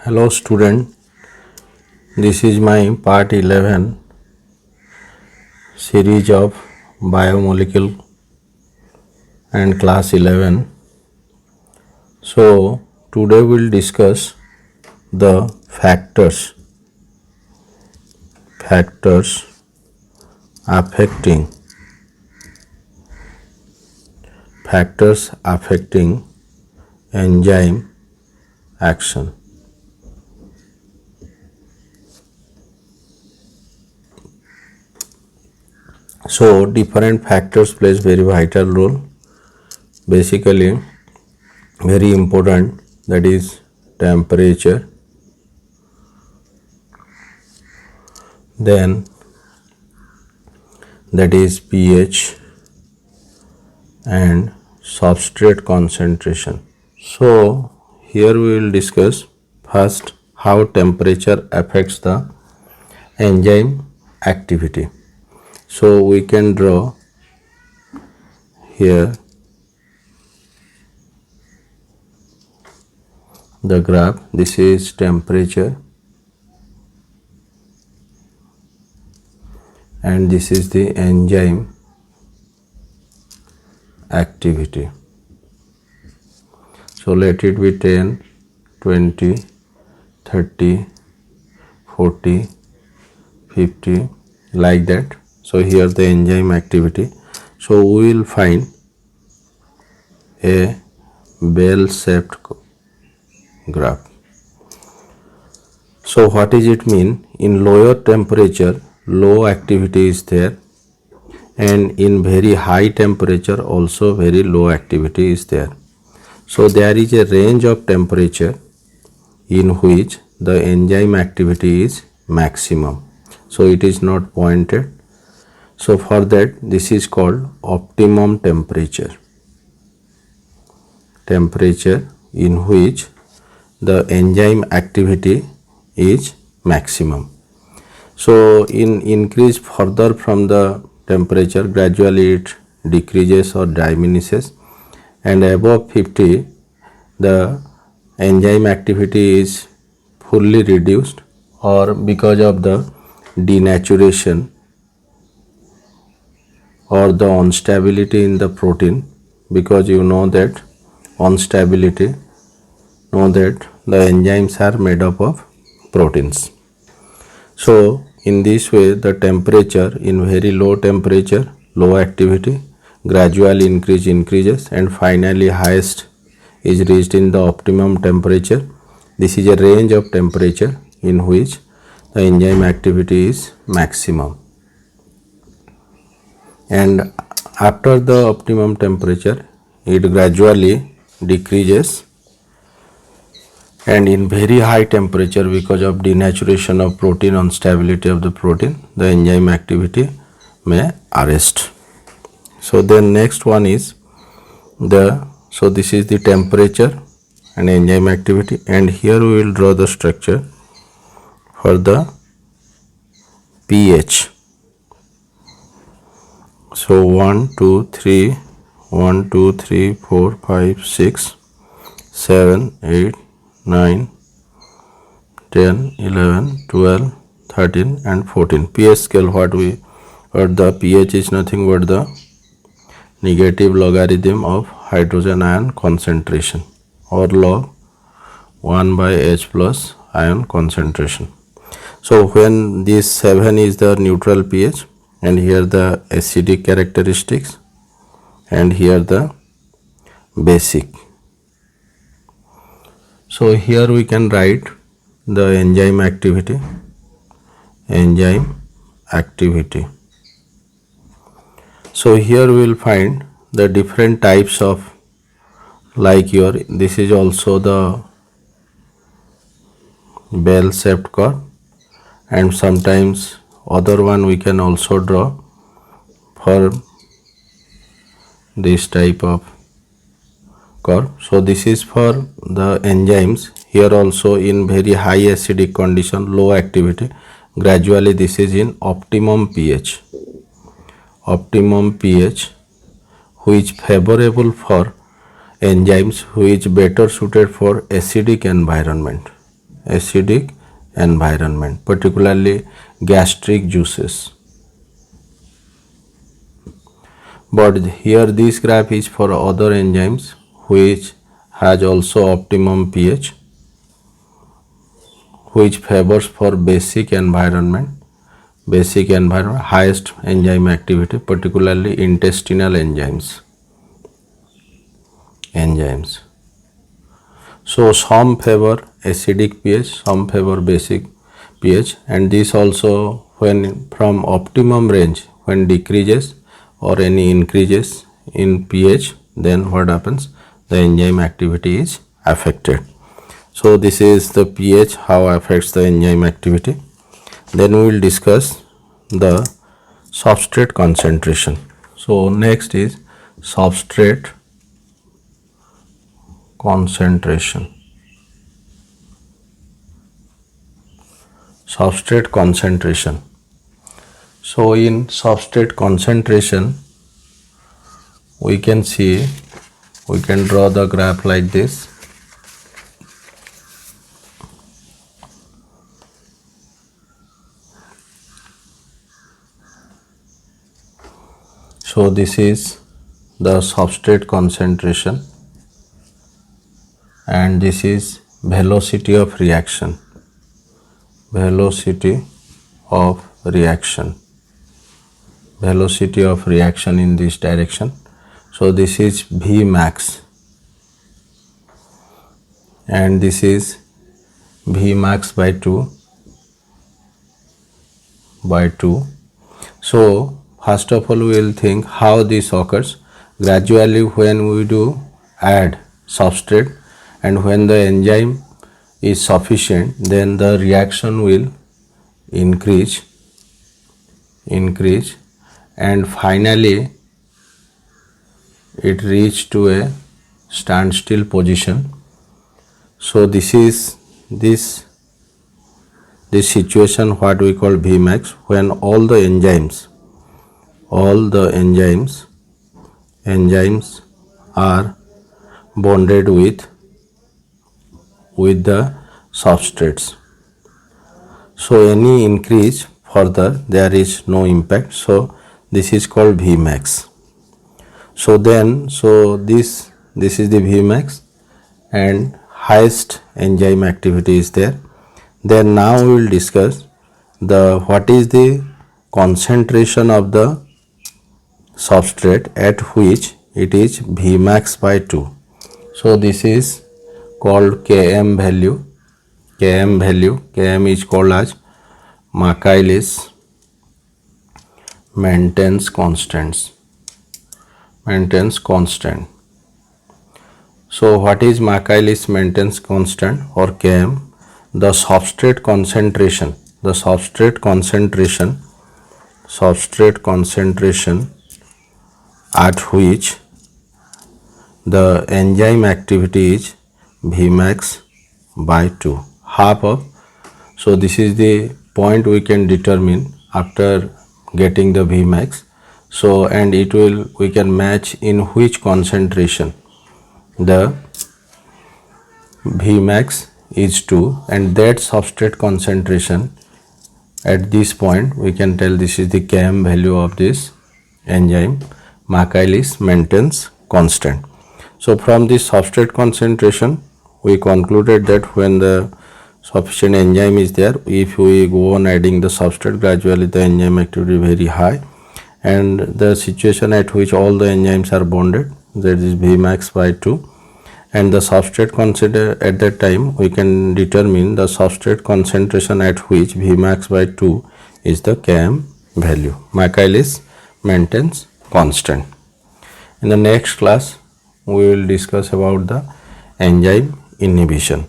Hello student, this is my part 11 series of biomolecule and class 11. So today we will discuss the factors affecting enzyme action. So different factors plays very vital role. Basically very important, that is temperature, then that is pH and substrate concentration. So here we will discuss first how temperature affects the enzyme activity. So we can draw here the graph. This is temperature and this is the enzyme activity. So let it be 10, 20, 30, 40, 50 like that. So here the enzyme activity. So we will find a bell-shaped graph. So what is it mean? In lower temperature low activity is there, and in very high temperature also very low activity is there. So there is a range of temperature in which the enzyme activity is maximum. So it is not pointed. So for that this is called optimum temperature in which the enzyme activity is maximum. So in increase further from the temperature, gradually it decreases or diminishes, and above 50 the enzyme activity is fully reduced, or because of the denaturation or the instability in the protein, because you know that instability, know that the enzymes are made up of proteins. So in this way the temperature, in very low temperature low activity, gradually increases, and finally highest is reached in the optimum temperature. This is a range of temperature in which the enzyme activity is maximum, and after the optimum temperature it gradually decreases, and in very high temperature, because of denaturation of protein, instability of the protein, the enzyme activity may arrest. So then next one is so this is the temperature and enzyme activity, and here we will draw the structure for the pH. So 1 2 3 1 2 3 4 5 6 7 8 9 10 11 12 13 and 14. pH scale, what the pH is nothing but the negative logarithm of hydrogen ion concentration, or log 1 by H plus ion concentration. So when this 7 is the neutral pH, and here the acidic characteristics, and here the basic. So here we can write the enzyme activity. So here we will find the different types of, like this is also the bell-shaped curve, and sometimes other one we can also draw for this type of curve. So this is for the enzymes. Here also in very high acidic condition, low activity, gradually this is in optimum pH, which favorable for enzymes which better suited for acidic environment. acidic environment, particularly gastric juices. But here this graph is for other enzymes which has also optimum pH, which favors for basic environment, highest enzyme activity, particularly intestinal enzymes. So some favor acidic pH, some favor basic pH, and this also when from optimum range, when decreases or any increases in pH, then what happens? The enzyme activity is affected. So this is the pH, how affects the enzyme activity. Then we will discuss the substrate concentration. So next is substrate concentration. Substrate concentration. So in substrate concentration, we can see, we can draw the graph like this. So this is the substrate concentration, and this is velocity of reaction. Velocity of reaction in this direction. So this is V max, and this is V max by 2. So first of all, we will think how this occurs. Gradually, when we do add substrate and when the enzyme is sufficient, then the reaction will increase, and finally it reach to a standstill position. So this is this situation what we call Vmax, when all the enzymes are bonded with the substrates. So any increase further, there is no impact. So this is called Vmax. So this is the Vmax, and highest enzyme activity is there. Then now we will discuss what is the concentration of the substrate at which it is Vmax by 2. So this is called Km value. Km is called as Michaelis maintenance constant. So what is Michaelis maintenance constant or Km? The substrate concentration at which the enzyme activity is Vmax by 2, half of. So this is the point we can determine after getting the Vmax. So and we can match in which concentration the Vmax is 2, and that substrate concentration at this point we can tell this is the Km value of this enzyme, Michaelis maintenance constant. So from this substrate concentration we concluded that when the sufficient enzyme is there, if we go on adding the substrate, gradually the enzyme activity is very high, and the situation at which all the enzymes are bonded, that is Vmax by 2, and the substrate considered at that time we can determine the substrate concentration at which Vmax by 2 is the Km value, Michaelis maintenance constant. In the next class we will discuss about the enzyme inhibition.